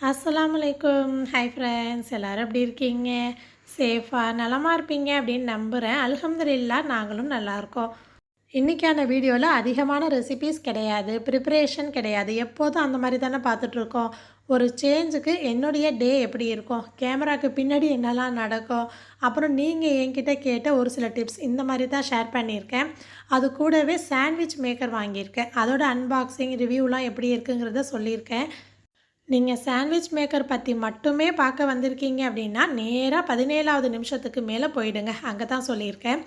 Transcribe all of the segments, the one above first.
அஸ்ஸலாமு அலைக்கும். Hi friends, எல்லோரும் எப்படி இருக்கீங்க? சேஃபாக நலமாக இருப்பீங்க அப்படின்னு நம்புகிறேன். அல்ஹம்துலில்லாஹ் நாங்களும் நல்லாயிருக்கோம். இன்றைக்கான வீடியோவில் அதிகமான ரெசிபீஸ் கிடையாது, ப்ரிப்ரேஷன் கிடையாது. எப்போதும் அந்த மாதிரி தானே பார்த்துட்ருக்கோம். ஒரு சேஞ்சுக்கு என்னுடைய டே எப்படி இருக்கும், கேமராவுக்கு பின்னாடி என்னெல்லாம் நடக்கும், அப்புறம் நீங்கள் என்கிட்ட கேட்ட ஒரு சில டிப்ஸ் இந்த மாதிரி தான் ஷேர் பண்ணியிருக்கேன். அது கூடவே சாண்ட்விச் மேக்கர் வாங்கியிருக்கேன். அதோட அன்பாக்சிங் ரிவ்யூலாம் எப்படி இருக்குங்கிறத சொல்லியிருக்கேன். நீங்கள் சாண்ட்விச் மேக்கர் பற்றி மட்டுமே பார்க்க வந்திருக்கீங்க அப்படின்னா நேராக 17வது நிமிஷத்துக்கு மேலே போயிடுங்க. அங்கே தான் சொல்லியிருக்கேன்.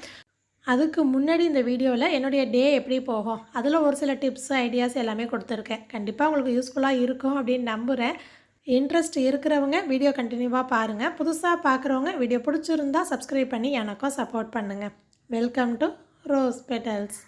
அதுக்கு முன்னாடி இந்த வீடியோவில் என்னுடைய டே எப்படி போகும், அதில் ஒரு சில டிப்ஸ் ஐடியாஸ் எல்லாமே கொடுத்துருக்கேன். கண்டிப்பாக உங்களுக்கு யூஸ்ஃபுல்லாக இருக்கும் அப்படின்னு நம்புகிறேன். இன்ட்ரெஸ்ட் இருக்கிறவங்க வீடியோ கண்டினியூவாக பாருங்கள். புதுசாக பார்க்குறவங்க வீடியோ பிடிச்சிருந்தா சப்ஸ்கிரைப் பண்ணி எனக்கும் சப்போர்ட் பண்ணுங்கள். Welcome to rose petals.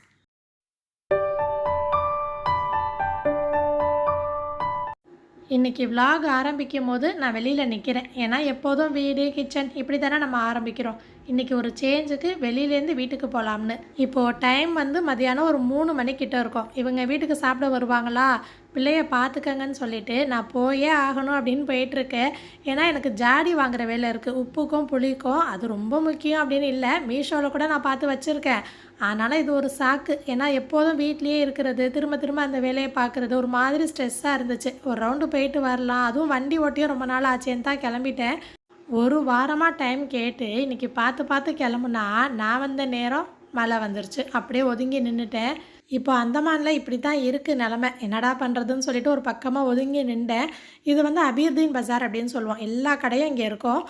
இன்றைக்கி விலாக் ஆரம்பிக்கும் போது நான் வெளியில் நிற்கிறேன். ஏன்னா எப்போதும் வீடு கிச்சன் இப்படி தானே நம்ம ஆரம்பிக்கிறோம். இன்றைக்கி ஒரு சேஞ்சுக்கு வெளியிலேருந்து வீட்டுக்கு போகலாம்னு. இப்போது டைம் வந்து மதியானம் ஒரு 3 மணிக்கிட்ட இருக்கும். இவங்க வீட்டுக்கு சாப்பிட வருவாங்களா, பிள்ளைய பார்த்துக்கங்கன்னு சொல்லிவிட்டு நான் போயே ஆகணும் அப்படின்னு போயிட்டுருக்கேன். ஏன்னா எனக்கு ஜாடி வாங்குகிற வேலை இருக்குது. உப்புக்கும் புளிக்கும் அது ரொம்ப முக்கியம் அப்படின்னு இல்லை, மீஷோவில் கூட நான் பார்த்து வச்சுருக்கேன். அதனால் இது ஒரு சாக்கு. ஏன்னா எப்போதும் வீட்லேயே இருக்கிறது, திரும்ப திரும்ப அந்த வேலையை பார்க்குறது ஒரு மாதிரி ஸ்ட்ரெஸ்ஸாக இருந்துச்சு. ஒரு ரவுண்டு போயிட்டு வரலாம், அதுவும் வண்டி ஓட்டியும் ரொம்ப நாள் ஆச்சேன்னு தான் கிளம்பிட்டேன். ஒரு வாரமாக டைம் கேட்டு இன்றைக்கி பார்த்து பார்த்து கிளம்புனா நான் வந்த நேரம் மழை வந்துருச்சு. அப்படியே ஒதுங்கி நின்றுட்டேன். இப்போ அந்தமானில் இப்படி தான் இருக்குது நிலமை. என்னடா பண்ணுறதுன்னு சொல்லிட்டு ஒரு பக்கமாக ஒதுங்கி நின்றேன். இது வந்து அபீர்தீன் பஜார் அப்படின்னு சொல்லுவோம். எல்லா கடையும் இங்கே இருக்கும்.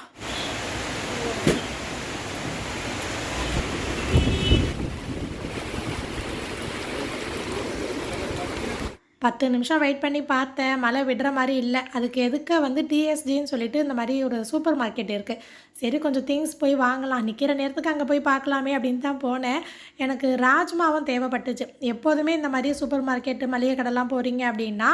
10 நிமிஷம் வெயிட் பண்ணி பார்த்தேன். மழை விடுற மாதிரி இல்லை. அதுக்கு எதுக்க வந்து டிஎஸ்ஜின்னு சொல்லிட்டு இந்த மாதிரி ஒரு சூப்பர் மார்க்கெட் இருக்குது. சரி கொஞ்சம் திங்ஸ் போய் வாங்கலாம், நிற்கிற நேரத்துக்கு அங்கே போய் பார்க்கலாமே அப்படின்னு தான் போனேன். எனக்கு ராஜ்மாவும் தேவைப்பட்டுச்சு. எப்போதுமே இந்த மாதிரி சூப்பர் மார்க்கெட்டு மளிகை கடைலாம் போகிறீங்க அப்படின்னா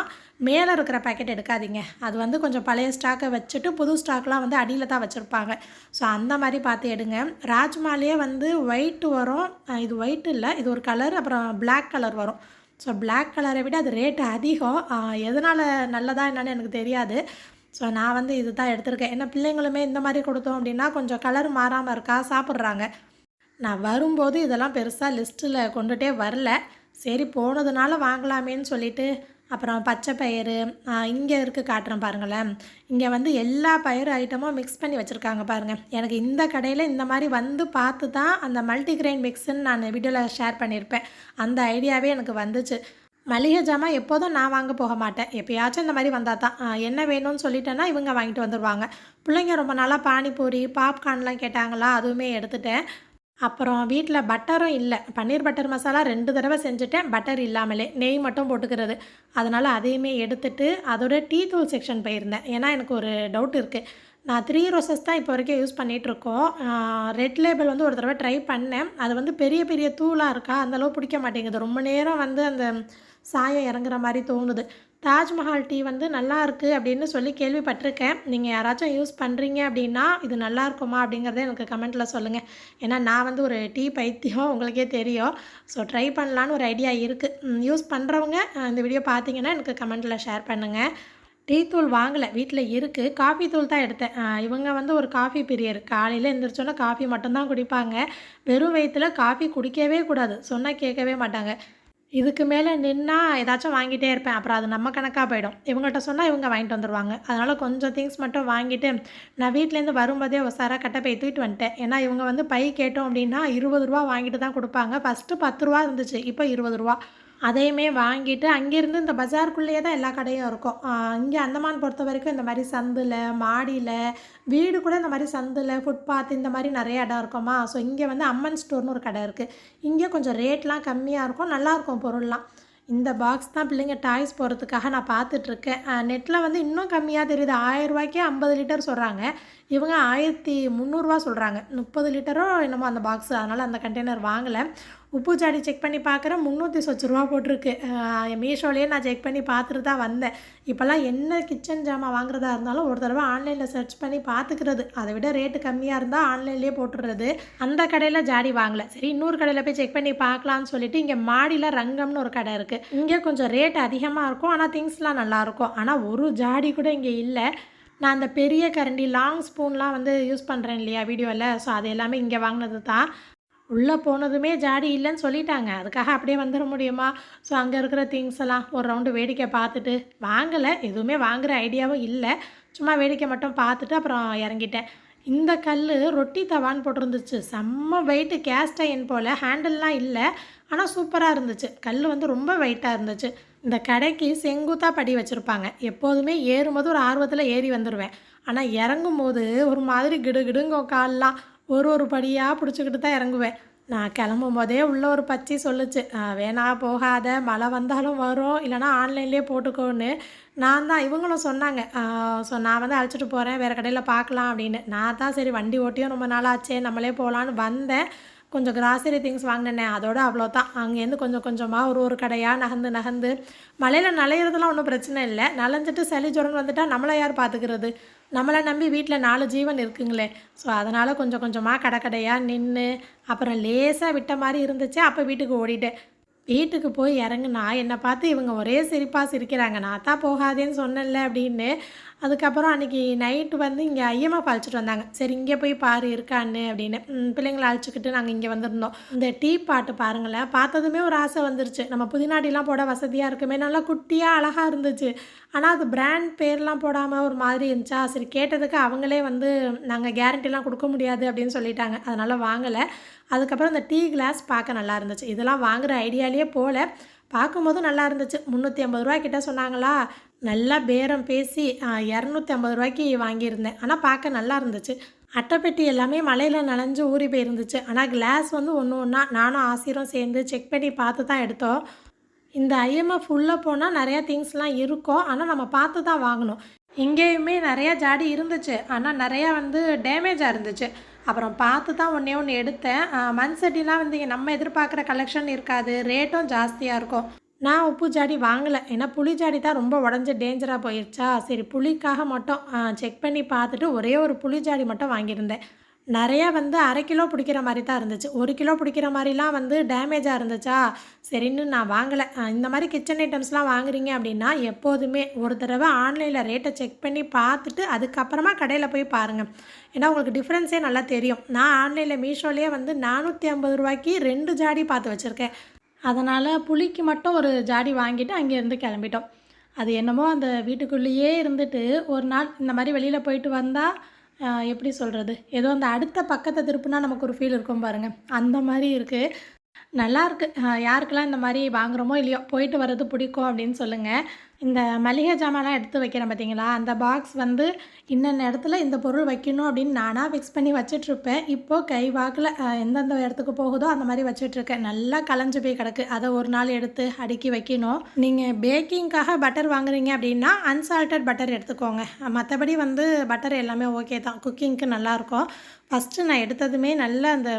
மேலே இருக்கிற பேக்கெட் எடுக்காதீங்க. அது வந்து கொஞ்சம் பழைய ஸ்டாக்கை வச்சுட்டு புது ஸ்டாக்லாம் வந்து அடியில் தான் வச்சுருப்பாங்க. ஸோ அந்த மாதிரி பார்த்து எடுங்க. ராஜ்மாலேயே வந்து ஒயிட் வரும், இது ஒயிட் இல்லை, இது ஒரு கலர், அப்புறம் பிளாக் கலர் வரும். ஸோ பிளாக் கலரை விட அது ரேட்டு அதிகம். எதனால் நல்லதா என்னன்னு எனக்கு தெரியாது. ஸோ நான் வந்து இது தான் எடுத்திருக்கேன். ஏன்னா பிள்ளைங்களுமே இந்த மாதிரி கொடுத்தோம் அப்படின்னா கொஞ்சம் கலர் மாறாமல் இருக்கா சாப்பிட்றாங்க. நான் வரும்போது இதெல்லாம் பெருசாக லிஸ்ட்டில் கொண்டுகிட்டே வரல. சரி போனதுனால வாங்கலாமேன்னு சொல்லிவிட்டு அப்புறம் பச்சை பயிறு இங்கே இருக்குது காட்டுறேன் பாருங்களேன். இங்கே வந்து எல்லா பயிறு ஐட்டமும் மிக்ஸ் பண்ணி வச்சுருக்காங்க பாருங்கள். எனக்கு இந்த கடையில் இந்த மாதிரி வந்து பார்த்து தான் அந்த மல்டிகிரெயின் மிக்ஸுன்னு நான் வீடியோவில் ஷேர் பண்ணியிருப்பேன். அந்த ஐடியாவே எனக்கு வந்துச்சு. மளிகை ஜாமான் எப்போதும் நான் வாங்க போக மாட்டேன். எப்போயாச்சும் இந்த மாதிரி வந்தால் தான் என்ன வேணும்னு சொல்லிட்டேன்னா இவங்க வாங்கிட்டு வந்துடுவாங்க. பிள்ளைங்க ரொம்ப நாளாக பானிபூரி பாப்கார்ன்லாம் கேட்டாங்களா, அதுவுமே எடுத்துட்டேன். அப்புறம் வீட்டில் பட்டரும் இல்லை. பன்னீர் பட்டர் மசாலா 2 தடவை செஞ்சுட்டேன், பட்டர் இல்லாமலே நெய் மட்டும் போட்டுக்கிறது. அதனால் அதையுமே எடுத்துகிட்டு அதோட டீ தூள் செக்ஷன் போயிருந்தேன். ஏன்னா எனக்கு ஒரு டவுட் இருக்குது. நான் 3 ரோசஸ் தான் இப்போ வரைக்கும் யூஸ் பண்ணிகிட்ருக்கோம். ரெட் லேபிள் வந்து ஒரு தடவை ட்ரை பண்ணேன். அது வந்து பெரிய பெரிய தூளாக இருக்கா, அந்தளவு பிடிக்க மாட்டேங்குது. ரொம்ப நேரம் வந்து அந்த சாயம் இறங்குற மாதிரி தோணுது. தாஜ்மஹால் டீ வந்து நல்லா இருக்குது அப்படின்னு சொல்லி கேள்விப்பட்டிருக்கேன். நீங்கள் யாராச்சும் யூஸ் பண்ணுறீங்க அப்படின்னா இது நல்லா இருக்குமா அப்படிங்கிறத எனக்கு கமெண்ட்டில் சொல்லுங்கள். ஏன்னா நான் வந்து ஒரு டீ பைத்தியம், உங்களுக்கே தெரியும். ஸோ ட்ரை பண்ணலான்னு ஒரு ஐடியா இருக்குது. யூஸ் பண்ணுறவங்க இந்த வீடியோ பார்த்தீங்கன்னா எனக்கு கமெண்ட்டில் ஷேர் பண்ணுங்கள். டீ தூள் வாங்கலை, வீட்டில் இருக்குது. காஃபி தூள் தான் எடுத்தேன். இவங்க வந்து ஒரு காஃபி பிரியர். காலையில் எழுந்திரிச்சோன்னா காஃபி மட்டும்தான் குடிப்பாங்க. வெறும் வயிற்றில் காஃபி குடிக்கவே கூடாது, சொன்னால் கேட்கவே மாட்டாங்க. இதுக்கு மேலே நின்னா ஏதாச்சும் வாங்கிட்டே இருப்பேன். அப்புறம் அது நம்ம கணக்காக போயிடும். இவங்கள்ட்ட சொன்னால் இவங்க வாங்கிட்டு வந்துடுவாங்க. அதனால் கொஞ்சம் திங்ஸ் மட்டும் வாங்கிட்டு நான் வீட்டிலேருந்து வரும்போதே உசாராக கட்டப்பை தூக்கிட்டு வந்துட்டேன். ஏன்னா இவங்க வந்து பை கேட்டோம் அப்படின்னா 20 ரூபா வாங்கிட்டு தான் கொடுப்பாங்க. ஃபஸ்ட்டு 10 ரூபா இருந்துச்சு, இப்போ 20 ரூபா. அதையுமே வாங்கிட்டு அங்கேருந்து இந்த பஜாருக்குள்ளேயே தான் எல்லா கடையும் இருக்கும். இங்கே அந்தமான் பொறுத்த வரைக்கும் இந்த மாதிரி சந்தில் மாடியில் வீடு கூட இந்த மாதிரி சந்தில் ஃபுட்பாத் இந்த மாதிரி நிறைய இடம் இருக்குமா. ஸோ இங்கே வந்து அம்மன் ஸ்டோர்னு ஒரு கடை இருக்குது. இங்கே கொஞ்சம் ரேட்லாம் கம்மியாக இருக்கும், நல்லாயிருக்கும் பொருள்லாம். இந்த பாக்ஸ் தான் பிள்ளைங்க டாய்ஸ் போகிறதுக்காக நான் பார்த்துட்ருக்கேன். நெட்டில் வந்து இன்னும் கம்மியாக தெரியுது. 1000 ரூபாய்க்கே 50 லிட்டர் சொல்கிறாங்க. இவங்க 1300 சொல்கிறாங்க. 30 லிட்டரோ என்னமோ அந்த பாக்ஸு. அதனால் அந்த கண்டெய்னர் வாங்கலை. உப்பு ஜாடி செக் பண்ணி பார்க்குறேன், 300 சொச்ச ரூபா போட்டிருக்கு. மீஷோலேயே நான் செக் பண்ணி பார்த்துட்டு தான் வந்தேன். இப்போல்லாம் என்ன கிச்சன் ஜாமான் வாங்குறதா இருந்தாலும் ஒரு தடவை ஆன்லைனில் சர்ச் பண்ணி பார்த்துக்கிறது. அதை விட ரேட்டு கம்மியாக இருந்தால் ஆன்லைன்லேயே போட்டுடுறது. அந்த கடையில் ஜாடி வாங்கலை. சரி, இன்னொரு கடையில் போய் செக் பண்ணி பார்க்கலான்னு சொல்லிட்டு இங்கே மாடியில் ரங்கம்னு ஒரு கடை இருக்குது. இங்கே கொஞ்சம் ரேட் அதிகமாக இருக்கும், ஆனால் திங்ஸ்லாம் நல்லாயிருக்கும். ஆனால் ஒரு ஜாடி கூட இங்கே இல்லை. நான் அந்த பெரிய கரண்டி லாங் ஸ்பூன்லாம் வந்து யூஸ் பண்ணுறேன் இல்லையா வீடியோவில், ஸோ அது எல்லாமே இங்கே வாங்கினது தான். உள்ளே போனதுமே ஜாடி இல்லைன்னு சொல்லிட்டாங்க. அதுக்காக அப்படியே வந்துட முடியுமா? ஸோ அங்கே இருக்கிற திங்ஸ் எல்லாம் ஒரு ரவுண்டு வேடிக்கை பார்த்துட்டு, வாங்கலை, எதுவுமே வாங்குகிற ஐடியாவும் இல்லை, சும்மா வேடிக்கை மட்டும் பார்த்துட்டு அப்புறம் இறங்கிட்டேன். இந்த கல் ரொட்டி தவான்னு போட்டிருந்துச்சு. செம்ம வெயிட்டு, கேஸ்ட் அயன் போல், ஹேண்டில்லாம் இல்லை, ஆனால் சூப்பராக இருந்துச்சு. கல் வந்து ரொம்ப வெயிட்டாக இருந்துச்சு. இந்த கடைக்கு செங்குத்தாக படி வச்சுருப்பாங்க. எப்போதுமே ஏறும்போது ஒரு ஆர்வத்தில் ஏறி வந்துடுவேன், ஆனால் இறங்கும் போது ஒரு மாதிரி கிடுகிடுங்க கால்லாம். ஒரு படியாக பிடிச்சிக்கிட்டு தான் இறங்குவேன். நான் கிளம்பும் போதே உள்ள ஒரு பச்சி சொல்லுச்சு, வேணா போகாத, மழை வந்தாலும் வரும், இல்லைனா ஆன்லைன்லேயே போட்டுக்கோன்னு. நான் தான், இவங்களும் சொன்னாங்க. ஸோ நான் வந்து அழைச்சிட்டு போகிறேன், வேறு கடையில் பார்க்கலாம் அப்படின்னு. நான் தான் சரி, வண்டி ஓட்டியும் ரொம்ப நாள் ஆச்சே, நம்மளே போகலான்னு வந்தேன். கொஞ்சம் கிராசரி திங்ஸ் வாங்கினேனே, அதோட அவ்வளோதான். அங்கேருந்து கொஞ்சம் கொஞ்சமாக ஒரு கடையாக நகர்ந்து மழையில் நனையிறதுலாம் ஒன்றும் பிரச்சனை இல்லை. நனைஞ்சிட்டு சளி ஜுரம் வந்துட்டால் நம்மளை யார் பார்த்துக்கிறது? நம்மளை நம்பி வீட்டில் 4 ஜீவன் இருக்குங்களே. ஸோ அதனால் கொஞ்சம் கொஞ்சமாக கடையாக நின்று அப்புறம் லேசாக விட்ட மாதிரி இருந்துச்சு. அப்போ வீட்டுக்கு ஓடிட்டேன். வீட்டுக்கு போய் இறங்குனா என்னை பார்த்து இவங்க ஒரே சிரிப்பாக சிரிக்கிறாங்க. நான் தான் போகாதேன்னு சொன்னேன்ல அப்படின்னு. அதுக்கப்புறம் அன்றைக்கி நைட்டு வந்து இங்கே ஐஎம்எஃப் அழைச்சிட்டு வந்தாங்க. சரி, இங்கே போய் பாரு இருக்கான்னு அப்படின்னு. பிள்ளைங்களை அழைச்சிக்கிட்டு நாங்கள் இங்கே வந்திருந்தோம். இந்த டீ பாட்டு பாருங்களேன், பார்த்ததுமே ஒரு ஆசை வந்துருச்சு. நம்ம புதினாடிலாம் போட வசதியாக இருக்குமே, நல்லா குட்டியாக அழகாக இருந்துச்சு. ஆனால் அது பிராண்ட் பேர்லாம் போடாமல் ஒரு மாதிரி இருந்துச்சா. சரி, கேட்டதுக்கு அவங்களே வந்து நாங்கள் கேரண்டிலாம் கொடுக்க முடியாது அப்படின்னு சொல்லிட்டாங்க. அதனால் வாங்கலை. அதுக்கப்புறம் இந்த டீ கிளாஸ் பார்க்க நல்லா இருந்துச்சு. இதெல்லாம் வாங்குகிற ஐடியாலேயே போகல, பார்க்கும்போது நல்லா இருந்துச்சு. 350 ரூபா கிட்ட சொன்னாங்களா, நல்லா பேரம் பேசி 250 ரூபாய்க்கு வாங்கியிருந்தேன். ஆனால் பார்க்க நல்லா இருந்துச்சு. அட்டைப்பெட்டி எல்லாமே மழையில் நனைஞ்சு ஊறி போயிருந்துச்சு. ஆனால் கிளாஸ் வந்து ஒன்று ஒன்றா நானும் ஆசிரும் சேர்ந்து செக் பண்ணி பார்த்து தான் எடுத்தோம். இந்த ஐஎம்எஃப் உள்ளே போனால் நிறையா திங்ஸ்லாம் இருக்கும், ஆனால் நம்ம பார்த்து தான் வாங்கணும். இங்கேயுமே நிறையா ஜாடி இருந்துச்சு, ஆனால் நிறையா வந்து டேமேஜாக இருந்துச்சு. அப்புறம் பார்த்து தான் ஒன்று எடுத்தேன். மண் சட்டிலாம் வந்து நம்ம எதிர்பார்க்குற கலெக்ஷன் இருக்காது, ரேட்டும் ஜாஸ்தியாக இருக்கும். நான் உப்பு ஜாடி வாங்கலை, ஏன்னா புளி ஜாடி தான் ரொம்ப உடஞ்சி டேஞ்சராக போயிடுச்சா. சரி, புளிக்காக மட்டும் செக் பண்ணி பார்த்துட்டு ஒரே ஒரு புளி ஜாடி மட்டும் வாங்கியிருந்தேன். நிறையா வந்து 1/2 கிலோ பிடிக்கிற மாதிரி தான் இருந்துச்சு. 1 கிலோ பிடிக்கிற மாதிரிலாம் வந்து டேமேஜாக இருந்துச்சா, சரின்னு நான் வாங்கலை. இந்த மாதிரி கிச்சன் ஐட்டம்ஸ்லாம் வாங்குறீங்க அப்படின்னா எப்போதுமே ஒரு தடவை ஆன்லைனில் ரேட்டை செக் பண்ணி பார்த்துட்டு அதுக்கப்புறமா கடையில் போய் பாருங்கள். ஏன்னா உங்களுக்கு டிஃப்ரென்ஸே நல்லா தெரியும். நான் ஆன்லைனில் மீஷோலேயே வந்து 450 ரூபாய்க்கு 2 ஜாடி பார்த்து வச்சுருக்கேன். அதனால் புளிக்கு மட்டும் ஒரு ஜாடி வாங்கிட்டு அங்கேருந்து கிளம்பிட்டோம். அது என்னமோ அந்த வீட்டுக்குள்ளேயே இருந்துட்டு ஒரு நாள் இந்த மாதிரி வெளியில் போயிட்டு வந்தால் எப்படி சொல்கிறது, ஏதோ அந்த அடுத்த பக்கத்தை திருப்புனா நமக்கு ஒரு ஃபீல் இருக்கும் பாருங்கள், அந்த மாதிரி இருக்குது. நல்லாயிருக்கு. யாருக்கெல்லாம் இந்த மாதிரி வாங்குகிறோமோ இல்லையோ போயிட்டு வர்றது பிடிக்கும் அப்படின்னு சொல்லுங்கள். இந்த மளிகை ஜாமான்லாம் எடுத்து வைக்கிறேன் பார்த்தீங்களா, அந்த பாக்ஸ் வந்து இன்னென்ன இடத்துல இந்த பொருள் வைக்கணும் அப்படின்னு நானாக ஃபிக்ஸ் பண்ணி வச்சிட்ருப்பேன். இப்போது கை வாக்கில் எந்தெந்த இடத்துக்கு போகுதோ அந்த மாதிரி வச்சிட்ருக்கேன். நல்லா கலைஞ்சு போய் கிடக்கு, அதை ஒரு நாள் எடுத்து அடுக்கி வைக்கணும். நீங்கள் பேக்கிங்காக பட்டர் வாங்குறீங்க அப்படின்னா அன்சால்டட் பட்டர் எடுத்துக்கோங்க. மற்றபடி வந்து பட்டர் எல்லாமே ஓகே தான், குக்கிங்க்கு நல்லாயிருக்கும். ஃபஸ்ட்டு நான் எடுத்ததுமே நல்லா அந்த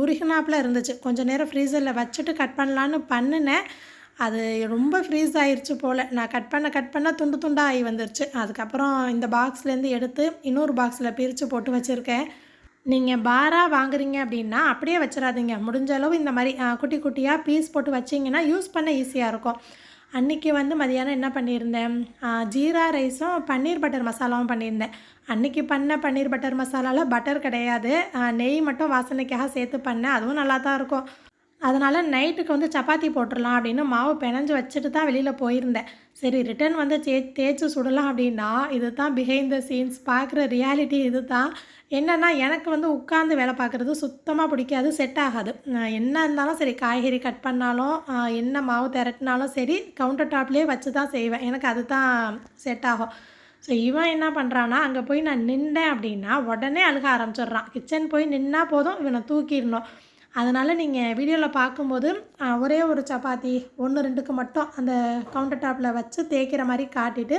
உருகினாப்பில் இருந்துச்சு. கொஞ்சம் நேரம் ஃப்ரீசரில் வச்சுட்டு கட் பண்ணலான்னு பண்ணினேன். அது ரொம்ப ஃப்ரீஸ் ஆயிடுச்சு போல். நான் கட் பண்ண துண்டு துண்டாக ஆகி வந்துருச்சு. அதுக்கப்புறம் இந்த பாக்ஸ்லேருந்து எடுத்து இன்னொரு பாக்ஸில் பிரித்து போட்டு வச்சுருக்கேன். நீங்கள் பாராக வாங்குறீங்க அப்படின்னா அப்படியே வச்சிடாதீங்க. முடிஞ்ச அளவு இந்த மாதிரி குட்டி குட்டியாக பீஸ் போட்டு வச்சிங்கன்னா யூஸ் பண்ண ஈஸியாக இருக்கும். அன்றைக்கி வந்து மதியானம் என்ன பண்ணியிருந்தேன், ஜீரா ரைஸும் பன்னீர் பட்டர் மசாலாவும் பண்ணியிருந்தேன். அன்றைக்கி பண்ண பன்னீர் பட்டர் மசாலாவில் பட்டர் கிடையாது, நெய் மட்டும் வாசனைக்காக சேர்த்து பண்ணேன். அதுவும் நல்லா தான் இருக்கும். அதனால் நைட்டுக்கு வந்து சப்பாத்தி போட்டுடலாம் அப்படின்னு மாவு பிணைஞ்சு வச்சுட்டு தான் வெளியில் போயிருந்தேன். சரி, ரிட்டன் வந்து தேய்ச்சி சுடலாம் அப்படின்னா இது தான் பிஹைண்ட் த சீன்ஸ், பார்க்குற ரியாலிட்டி இது தான். என்னென்னா எனக்கு வந்து உட்காந்து வேலை பார்க்குறது சுத்தமாக பிடிக்காது, செட் ஆகாது. என்ன இருந்தாலும் சரி, காய்கறி கட் பண்ணாலும் என்ன மாவு திரட்டினாலும் சரி, கவுண்டர் டாப்லேயே வச்சு தான் செய்வேன். எனக்கு அது தான் செட் ஆகும். ஸோ இவன் என்ன பண்ணுறான்னா, அங்கே போய் நான் நின்றேன் அப்படின்னா உடனே அழுக ஆரம்பிச்சிடுறான். கிச்சன் போய் நின்னா போதும் இவனை தூக்கிடணும். அதனால் நீங்கள் வீடியோவில் பார்க்கும்போது ஒரே ஒரு சப்பாத்தி 1, 2க்கு மட்டும் அந்த கவுண்டர் டாப்பில் வச்சு தேய்க்கிற மாதிரி காட்டிட்டு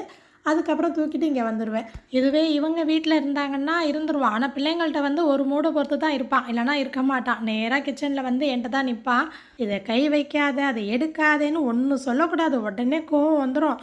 அதுக்கப்புறம் தூக்கிட்டு இங்கே வந்துடுவேன். இதுவே இவங்க வீட்டில் இருந்தாங்கன்னா இருந்துருவான். ஆனால் பிள்ளைங்கள்ட்ட வந்து ஒரு மூடை பொறுத்து தான் இருப்பான், இல்லைனா இருக்க மாட்டான். நேராக கிச்சனில் வந்து என்கிட்ட தான் நிற்பான். இதை கை வைக்காத, அதை எடுக்காதேன்னு ஒன்று சொல்லக்கூடாது, உடனே கோவம் வந்துடும்.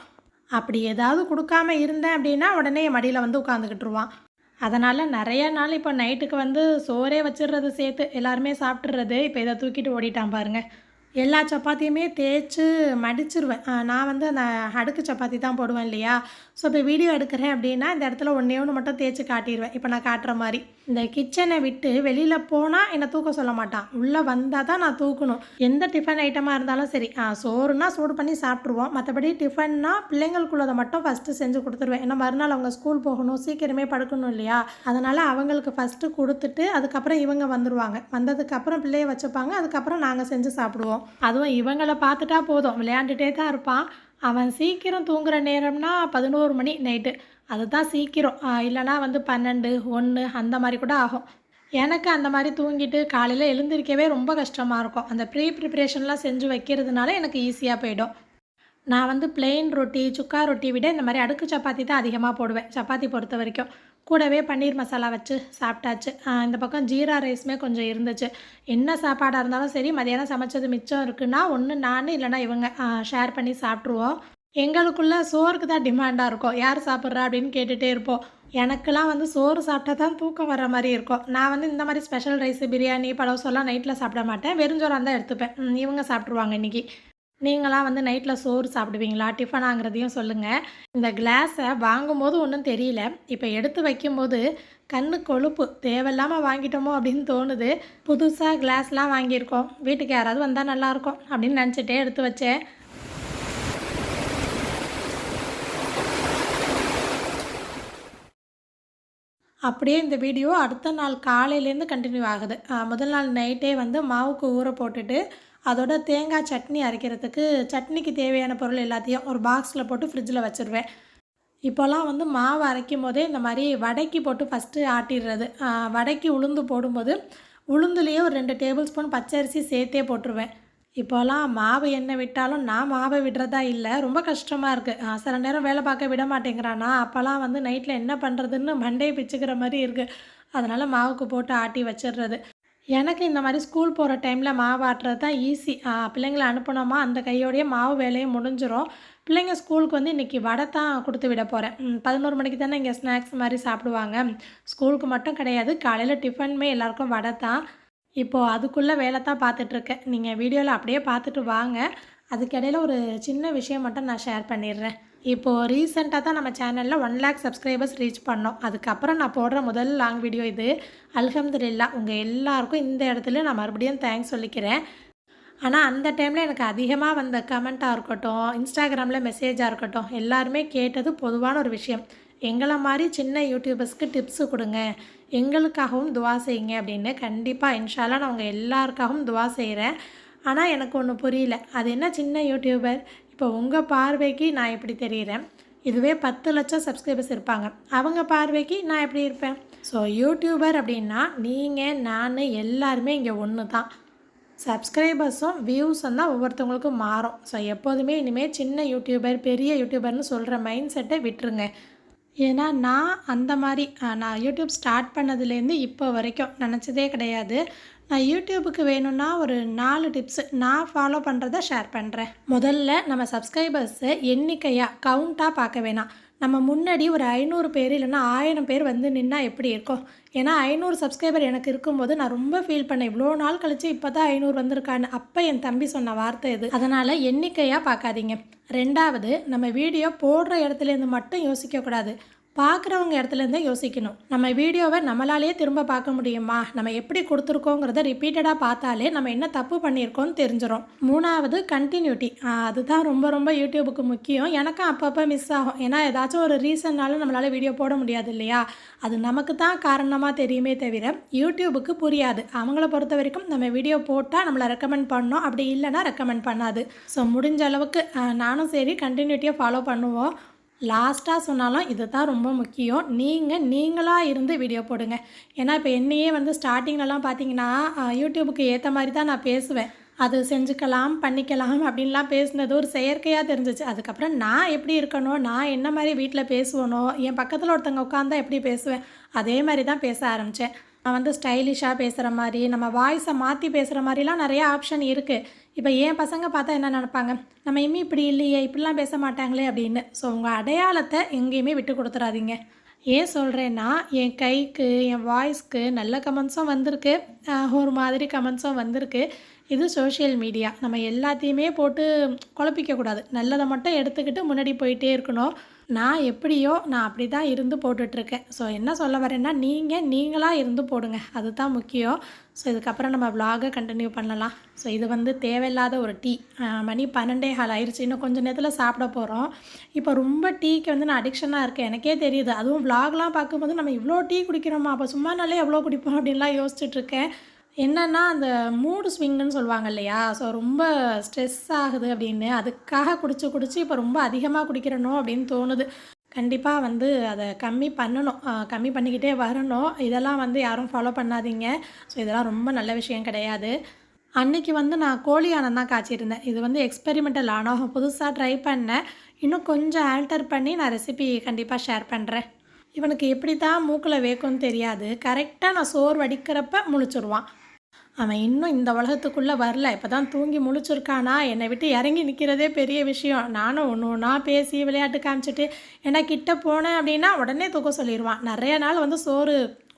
அப்படி ஏதாவது கொடுக்காம இருந்தேன் அப்படின்னா உடனே என் மடியில் வந்து உட்காந்துக்கிட்டுருவான். அதனால் நிறைய நாள் இப்போ நைட்டுக்கு வந்து சோறே வச்சிடுறது சேர்த்து எல்லாருமே சாப்பிட்றது. இப்போ இதை தூக்கிட்டு ஓடிட்டான் பாருங்கள். எல்லா சப்பாத்தியுமே தேய்ச்சி மடிச்சிருவேன். நான் வந்து அந்த அடுக்கு சப்பாத்தி தான் போடுவேன் இல்லையா? ஸோ இப்போ வீடியோ எடுக்கிறேன் அப்படின்னா இந்த இடத்துல ஒன்றே ஒன்று மட்டும் தேய்ச்சி காட்டிடுவேன். இப்போ நான் காட்டுற மாதிரி. இந்த கிச்சனை விட்டு வெளியில் போனால் என்னை தூக்க சொல்ல மாட்டான். உள்ளே வந்தால் தான் நான் தூக்கணும். எந்த டிஃபன் ஐட்டமாக இருந்தாலும் சரி, சோறுனா சூடு பண்ணி சாப்பிட்ருவோம். மற்றபடி டிஃபன்னா பிள்ளைங்களுக்குள்ளதை மட்டும் ஃபஸ்ட்டு செஞ்சு கொடுத்துருவேன். ஏன்னா மறுநாள் அவங்க ஸ்கூல் போகணும், சீக்கிரமே படுக்கணும் இல்லையா? அதனால் அவங்களுக்கு ஃபஸ்ட்டு கொடுத்துட்டு அதுக்கப்புறம் இவங்க வந்துடுவாங்க. வந்ததுக்கப்புறம் பிள்ளைய வச்சுப்பாங்க. அதுக்கப்புறம் நாங்கள் செஞ்சு சாப்பிடுவோம். அதுவும் இவங்களை பார்த்துட்டா போதும், விளையாண்டுட்டே தான் இருப்பான். அவன் சீக்கிரம் தூங்குகிற நேரம்னா 11 மணி நைட்டு. அதுதான் சீக்கிரம். இல்லைனா வந்து 12, 1 அந்த மாதிரி கூட ஆகும். எனக்கு அந்த மாதிரி தூங்கிட்டு காலையில் எழுந்திருக்கவே ரொம்ப கஷ்டமாக இருக்கும். அந்த ப்ரிப்ரேஷன்லாம் செஞ்சு வைக்கிறதுனால எனக்கு ஈஸியாக போயிடும். நான் வந்து பிளெயின் ரொட்டி, சுக்கா ரொட்டி விட இந்த மாதிரி அடுக்கு சப்பாத்தி தான் அதிகமாக போடுவேன், சப்பாத்தி பொறுத்த வரைக்கும். கூடவே பன்னீர் மசாலா வச்சு சாப்பிட்டாச்சு. இந்த பக்கம் ஜீரா ரைஸுமே கொஞ்சம் இருந்துச்சு. என்ன சாப்பாடாக இருந்தாலும் சரி, மதியானம் சமைச்சது மிச்சம் இருக்குன்னா ஒன்று நான் இல்லைனா இவங்க ஷேர் பண்ணி சாப்பிட்ருவோம். எங்களுக்குள்ளே சோறுக்கு தான் டிமாண்டாக இருக்கும். யார் சாப்பிட்றா அப்படின்னு கேட்டுகிட்டே இருப்போம். எனக்கெல்லாம் வந்து சோறு சாப்பிட்டா தான் தூக்கம் வர மாதிரி இருக்கும். நான் வந்து இந்த மாதிரி ஸ்பெஷல் ரைஸு, பிரியாணி, பலவசோலாம் நைட்டில் சாப்பிட மாட்டேன். வெறுஞ்சோறாக தான் எடுத்துப்பேன். இவங்க சாப்பிட்ருவாங்க இன்றைக்கி. நீங்களாம் வந்து நைட்டில் சோறு சாப்பிடுவீங்களா, டிஃபனாங்கிறதையும் சொல்லுங்கள். இந்த கிளாஸை வாங்கும்போது ஒன்றும் தெரியல, இப்போ எடுத்து வைக்கும்போது கண்ணு கொழுப்பு, தேவையில்லாமல் வாங்கிட்டோமோ அப்படின்னு தோணுது. புதுசாக கிளாஸ்லாம் வாங்கியிருக்கோம், வீட்டுக்கு யாராவது வந்தால் நல்லாயிருக்கும் அப்படின்னு நினச்சிட்டே எடுத்து வச்சேன். அப்படியே இந்த வீடியோ அடுத்த நாள் காலையிலேருந்து கண்டினியூ ஆகுது. முதல் நாள் நைட்டே வந்து மாவுக்கு ஊற போட்டுட்டு அதோட தேங்காய் சட்னி அரைக்கிறதுக்கு சட்னிக்கு தேவையான பொருள் எல்லாத்தையும் ஒரு பாக்ஸில் போட்டு ஃப்ரிட்ஜில் வச்சுருவேன். இப்போலாம் வந்து மாவு அரைக்கும் போதே இந்த மாதிரி வடைக்கு போட்டு ஃபஸ்ட்டு ஆட்டிடுறது. வடைக்கு உளுந்து போடும்போது உளுந்துலேயே ஒரு 2 டேபிள் ஸ்பூன் பச்சரிசி சேர்த்தே போட்டுருவேன். இப்போலாம் மாவு என்ன விட்டாலும் நான் மாவை விடுறதா இல்லை, ரொம்ப கஷ்டமாக இருக்குது. சில நேரம் வேலை பார்க்க விட மாட்டேங்கிறானா, அப்போல்லாம் வந்து நைட்டில் என்ன பண்ணுறதுன்னு மண்டையை பிச்சுக்கிற மாதிரி இருக்குது. அதனால் மாவுக்கு போட்டு ஆட்டி வச்சிடுறது. எனக்கு இந்த மாதிரி ஸ்கூல் போகிற டைமில் மாவு ஆட்டுறது தான் ஈஸி. பிள்ளைங்கள அனுப்பினோமா அந்த கையோடையே மாவு வேலையும் முடிஞ்சிடும். பிள்ளைங்க ஸ்கூலுக்கு வந்து இன்றைக்கி வடை தான் கொடுத்து விட போகிறேன். 11 மணிக்கு தானே இங்கே ஸ்நாக்ஸ் மாதிரி சாப்பிடுவாங்க. ஸ்கூலுக்கு மட்டும் கிடையாது, காலையில் டிஃபனுமே எல்லாேருக்கும் வடை தான். இப்போது அதுக்குள்ளே வேலை தான் பார்த்துட்ருக்கேன். நீங்கள் வீடியோவில் அப்படியே பார்த்துட்டு வாங்க. அதுக்கிடையில் ஒரு சின்ன விஷயம் மட்டும் நான் ஷேர் பண்ணிடுறேன். இப்போது ரீசெண்டாக தான் நம்ம சேனலில் 1 lakh சப்ஸ்கிரைபர்ஸ் ரீச் பண்ணோம். அதுக்கப்புறம் நான் போடுற முதல் லாங் வீடியோ இது. அல்ஹம்துலில்லாஹ் உங்கள் எல்லாருக்கும் இந்த இடத்துல நான் மறுபடியும் தேங்க்ஸ் சொல்லிக்கிறேன். ஆனால் அந்த டைமில் எனக்கு அதிகமாக வந்த கமெண்ட்டாக இருக்கட்டும், இன்ஸ்டாகிராமில் மெசேஜாக இருக்கட்டும், எல்லாருமே கேட்டது பொதுவான ஒரு விஷயம். எங்களை மாதிரி சின்ன யூடியூபர்ஸ்க்கு டிப்ஸு கொடுங்க, எங்களுக்காகவும் துவா செய்யுங்க அப்படின்னு. கண்டிப்பாக இன்ஷா அல்லாஹ் நான் உங்கள் எல்லாருக்காகவும் துவா செய்கிறேன். ஆனால் எனக்கு ஒன்று புரியல, அது என்ன சின்ன யூடியூபர், இப்போ உங்கள் பார்வைக்கு நான் எப்படி தெரிகிறேன், இதுவே 10 லட்சம் சப்ஸ்கிரைபர்ஸ் இருப்பாங்க, அவங்க பார்வைக்கு நான் எப்படி இருப்பேன்? ஸோ யூடியூபர் அப்படின்னா நீங்கள், நான் எல்லாருமே இங்கே ஒன்று தான். சப்ஸ்கிரைபர்ஸும் வியூஸும் தான் ஒவ்வொருத்தவங்களுக்கும் மாறும். ஸோ எப்போதுமே இனிமேல் சின்ன யூடியூபர் பெரிய யூடியூபர்னு சொல்கிற மைண்ட் செட்டை விட்டுருங்க. ஏன்னா நான் அந்த மாதிரி நான் யூடியூப் ஸ்டார்ட் பண்ணதுலேருந்து இப்போ வரைக்கும் நினச்சதே கிடையாது. நான் யூடியூபுக்கு வேணும்னா ஒரு 4 டிப்ஸு நான் ஃபாலோ பண்ணுறத ஷேர் பண்ணுறேன். முதல்ல நம்ம சப்ஸ்கிரைபர்ஸை எண்ணிக்கையாக கவுண்ட்டாக பார்க்க வேணாம். நம்ம முன்னாடி ஒரு 500 பேர் இல்லைன்னா 1000 பேர் வந்து நின்னா எப்படி இருக்கும்? ஏன்னா 500 சப்ஸ்கிரைபர் எனக்கு இருக்கும்போது நான் ரொம்ப ஃபீல் பண்ணேன், இவ்வளோ நாள் கழிச்சு இப்போ தான் 500 வந்திருக்கான்னு. அப்போ என் தம்பி சொன்ன வார்த்தை இது. அதனால் எண்ணிக்கையாக பார்க்காதீங்க. 2வது, நம்ம வீடியோ போடுற இடத்துலேருந்து மட்டும் யோசிக்கக்கூடாது, பார்க்குறவங்க இடத்துலேருந்தே யோசிக்கணும். நம்ம வீடியோவை நம்மளாலேயே திரும்ப பார்க்க முடியுமா, நம்ம எப்படி கொடுத்துருக்கோங்கிறத ரிப்பீட்டடாக பார்த்தாலே நம்ம என்ன தப்பு பண்ணியிருக்கோன்னு தெரிஞ்சிடும். 3வது, கண்டினியூட்டி. அதுதான் ரொம்ப ரொம்ப யூடியூபுக்கு முக்கியம். எனக்கும் அப்பப்போ மிஸ் ஆகும். ஏன்னா ஏதாச்சும் ஒரு ரீசன்னாலும் நம்மளால் வீடியோ போட முடியாது இல்லையா? அது நமக்கு தான் காரணமாக தெரியுமே தவிர யூடியூபுக்கு புரியாது. அவங்கள பொறுத்த வரைக்கும் நம்ம வீடியோ போட்டால் நம்மளை ரெக்கமெண்ட் பண்ணோம், அப்படி இல்லைன்னா ரெக்கமெண்ட் பண்ணாது. ஸோ முடிஞ்ச அளவுக்கு நானும் சரி கண்டினியூட்டியாக ஃபாலோ பண்ணுவோம். லாஸ்ட்டாக சொன்னாலும் இது தான் ரொம்ப முக்கியம். நீங்களாக இருந்து வீடியோ போடுங்க. ஏன்னா இப்போ என்னையே வந்து ஸ்டார்டிங்லலாம் பார்த்தீங்கன்னா யூடியூபுக்கு ஏற்ற மாதிரி தான் நான் பேசுவேன். அது செஞ்சுக்கலாம், பண்ணிக்கலாம் அப்படின்லாம் பேசினது ஒரு செயற்கையா தெரிஞ்சுச்சு. அதுக்கப்புறம் நான் எப்படி இருக்கனோ, நான் என்ன மாரி வீட்ல பேசுவேனோ, என் பக்கத்துல ஒருத்தவங்க உட்காந்தா எப்படி பேசுவேன், அதே மாரி தான் பேச ஆரம்பிச்சேன். நான் வந்து ஸ்டைலிஷா பேசுற மாரி, நம்ம வாய்ஸ மாத்தி பேசுற மாரிலாம் நெறைய ஆப்ஷன் இருக்கு. இப்ப என் பசங்க பார்த்தா என்ன நெனைப்பாங்க, "நம்ம இம்மி இப்படி இல்லையே, இப்படிலாம் பேச மாட்டாங்களே" அப்படின்னு. ஸோ உங்க அடையாளத்த எங்கேயுமே விட்டு குடுத்துறாதீங்க. ஏன் சொல்கிறேன்னா, என் கைக்கு, என் வாய்ஸ்க்கு நல்ல கமெண்ட்ஸும் வந்திருக்கு. ஒரு மாதிரி கமெண்ட்ஸும் வந்திருக்கு. இது சோஷியல் மீடியா. நம்ம எல்லாத்தையுமே போட்டு குழப்பிக்க கூடாது. நல்லத மட்டும் எடுத்துக்கிட்டு முன்னாடி போயிட்டே இருக்கணும். நான் எப்படியோ, நான் அப்படி தான் இருந்து போட்டுட்ருக்கேன். ஸோ என்ன சொல்ல வரேன்னா, நீங்களா இருந்து போடுங்க. அதுதான் முக்கியம். ஸோ இதுக்கப்புறம் நம்ம விலாக கன்டின்யூ பண்ணலாம். ஸோ இது வந்து தேவையில்லாத ஒரு டீ. மணி 12:15 ஆயிருச்சு. இன்னும் கொஞ்சம் நேரத்தில் சாப்பிட போகிறோம். இப்போ ரொம்ப டீக்கு வந்து நான் அடிக்ஷனாக இருக்கேன். எனக்கே தெரியுது. அதுவும் விலாக்லாம் பார்க்கும்போது நம்ம இவ்வளோ டீ குடிக்கிறோமா? அப்போ சும்மானாலே எவ்வளோ குடிப்போம்? அப்படின்லாம் யோசிச்சுட்ருக்கேன். என்னன்னா, அந்த மூடு ஸ்விங்குன்னு சொல்லுவாங்க இல்லையா? ஸோ ரொம்ப ஸ்ட்ரெஸ் ஆகுது அப்படின்னு, அதுக்காக குடிச்சு குடிச்சு இப்போ ரொம்ப அதிகமா குடிக்கிறேனோ அப்படின்னு தோணுது. கண்டிப்பா வந்து அத கம்மி பண்ணணும். கம்மி பண்ணிக்கிட்டே வரணும். இதெல்லாம் வந்து யாரும் ஃபாலோ பண்ணாதீங்க. ஸோ இதெல்லாம் ரொம்ப நல்ல விஷயம் கிடையாது. அன்னைக்கு வந்து நான் கோழி ஆனந்த் தான் காய்ச்சிருந்தேன். இது வந்து எக்ஸ்பெரிமெண்டல் ஆணம். புதுசா ட்ரை பண்ணேன். இன்னும் கொஞ்சம் ஆல்டர் பண்ணி நான் ரெசிபி கண்டிப்பா ஷேர் பண்றேன். இவனுக்கு எப்படி தான் மூக்குல வேக்கும்னு தெரியாது. கரெக்ட்டா நான் சோறு வடிக்கிறப்ப முழிச்சுருவான். அவன் இன்னும் இந்த உலகத்துக்குள்ளே வரல. இப்போ தான் தூங்கி முழிச்சிருக்கானா, என்னை விட்டு இறங்கி நிற்கிறதே பெரிய விஷயம். நானும் ஒன்று ஒன்றா பேசி விளையாட்டு காமிச்சிட்டு, ஏன்னா கிட்ட போனேன் அப்படின்னா உடனே தூக்க சொல்லிடுவான். நிறைய நாள் வந்து சோறு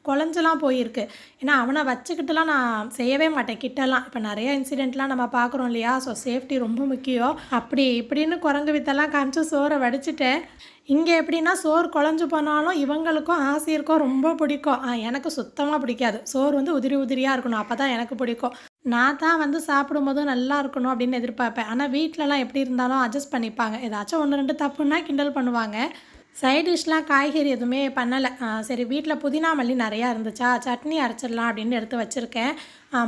குழஞ்செல்லாம் போயிருக்கு. ஏன்னா அவனை வச்சுக்கிட்டுலாம் நான் செய்யவே மாட்டேன் கிட்டலாம். இப்போ நிறைய இன்சிடெண்ட்லாம் நம்ம பார்க்குறோம் இல்லையா? ஸோ சேஃப்டி ரொம்ப முக்கியம். அப்படி இப்படின்னு குரங்கு வித்தெல்லாம் காமிச்சு சோறை வடிச்சிட்டேன். இங்கே எப்படின்னா சோறு குழஞ்சு போனாலும் இவங்களுக்கும் ஆசிரியருக்கும் ரொம்ப பிடிக்கும். எனக்கு சுத்தமாக பிடிக்காது. சோறு வந்து உதிரி உதிரியாக இருக்கணும். அப்போ தான் எனக்கு பிடிக்கும். நான் தான் வந்து சாப்பிடும்போது நல்லா இருக்கணும் அப்படின்னு எதிர்பார்ப்பேன். ஆனால் வீட்டிலலாம் எப்படி இருந்தாலும் அட்ஜஸ்ட் பண்ணிப்பாங்க. ஏதாச்சும் 1, 2 தப்புன்னா கிண்டல் பண்ணுவாங்க. சைட் டிஷ்லாம் காய்கறி எதுவுமே பண்ணலை. சரி வீட்டில் புதினா மல்லி நிறையா இருந்துச்சா, சட்னி அரைச்சிடலாம் அப்படின்னு எடுத்து வச்சுருக்கேன்.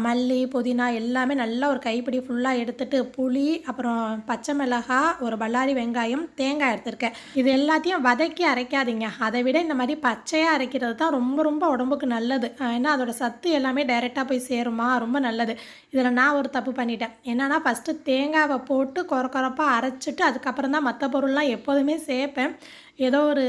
மல்லி புதினா எல்லாமே நல்லா ஒரு கைப்பிடி ஃபுல்லாக எடுத்துட்டு, புளி அப்புறம் பச்சை மிளகாய், ஒரு பல்லாரி வெங்காயம், தேங்காய் எடுத்திருக்கேன். இது எல்லாத்தையும் வதக்கி அரைக்காதீங்க. அதை விட இந்த மாதிரி பச்சையாக அரைக்கிறது தான் ரொம்ப ரொம்ப உடம்புக்கு நல்லது. ஏன்னா அதோட சத்து எல்லாமே டைரெக்டாக போய் சேருமா, ரொம்ப நல்லது. இதில் நான் ஒரு தப்பு பண்ணிட்டேன். என்னென்னா ஃபஸ்ட்டு தேங்காவை போட்டு கொரப்பாக அரைச்சிட்டு அதுக்கப்புறம் தான் மற்ற பொருள்லாம் எப்போதுமே சேர்ப்பேன். ஏதோ ஒரு